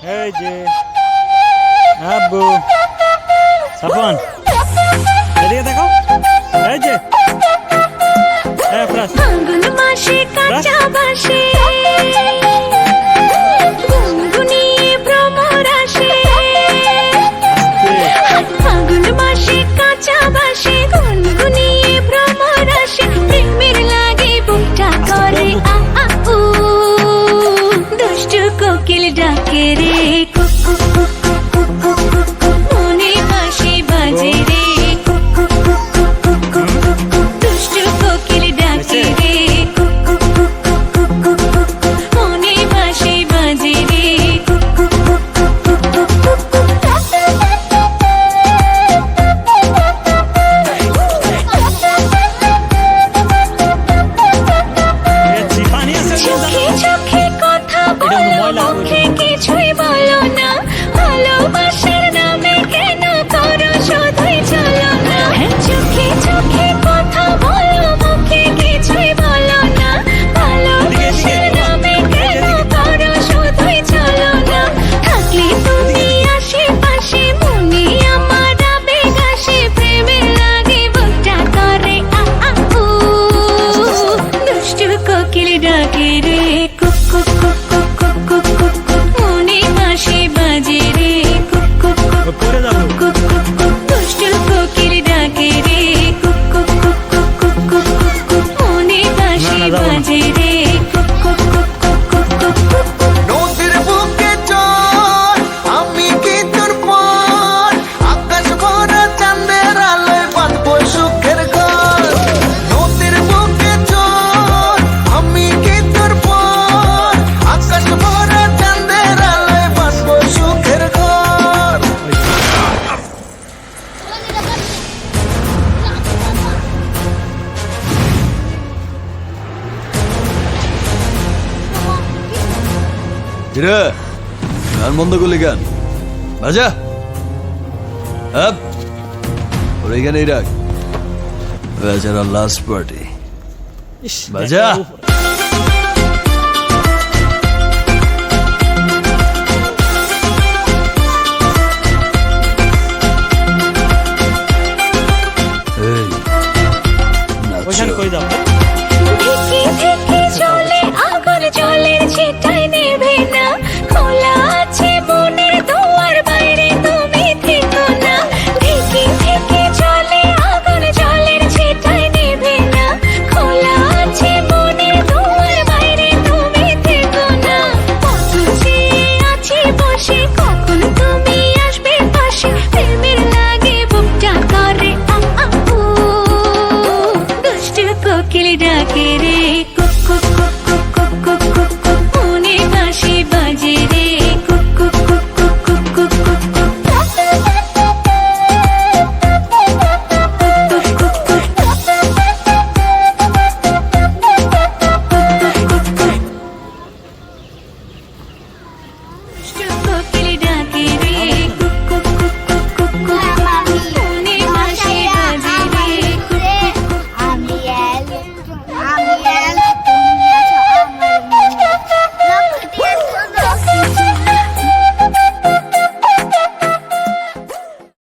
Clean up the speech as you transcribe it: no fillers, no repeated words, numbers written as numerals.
এই যে আব্বু সাফন এদিকে দেখো এই যে প্লাস ফাল্গুন মাসে কাঁচা বাসে গুনগুনিয়ে ভ্রমর আসে। ফাল্গুন মাসে কাঁচা বাসে গুনগুনিয়ে ভ্রমর আসে। প্রেমের লাগে বুকটা করে আ আ উ, দুষ্টু কোকিল ডাকে রে cook cook cook cook cook cook cook, মনে বাঁশি বাজে রে cook cook cook cook cook cook cook, দুষ্টু কোকিল ডাকে রে cook cook cook cook cook cook cook, মনে বাঁশি বাজে রে cook cook cook cook cook cook cook cook. পানি আছে চোখে চোখে কথা বলো, মুখে কিছুই বলো না। ভালোবাসার নামে কেন করো শুধুই চলো না। চোখে চোখে কথা বলো, মুখে কিছুই বলো না। ভালোবাসার নামে কেন করো শুধুই চলো না। থাকলে তুমি আশেপাশে, মনে আমার আবেগ আসে। প্রেমের লাগে বুকটা করে আ আ উ, দুষ্টু কোকিল ডাকে রে cook cook cook cook cook cook cook cook, মনে বাঁশি বাজে রে কুক কুক কুক পড়ে যাবো কুক কুক কুক, দুষ্টু কোকিল ডাকে রে cook cook cook cook cook cook cook cook, মনে বাঁশি না, যাবো না। বাজে রে cook cook cook cook cook cook cook cook. নদীর বুকে চল আমি কি তোর পর, আকাশ ভরা চাঁদের আলোয় বাঁধবো সুখের ঘর। নদীর বুকে চল আমি কি তোর পর, আকাশ ভরা চাঁদের আলোয় বাঁধবো সুখের ঘর। কিরে গান বন্ধ করলি গান বাজা আপ ওর এখানেই রাখ বেচারা লাস্ট পার্টি বাজা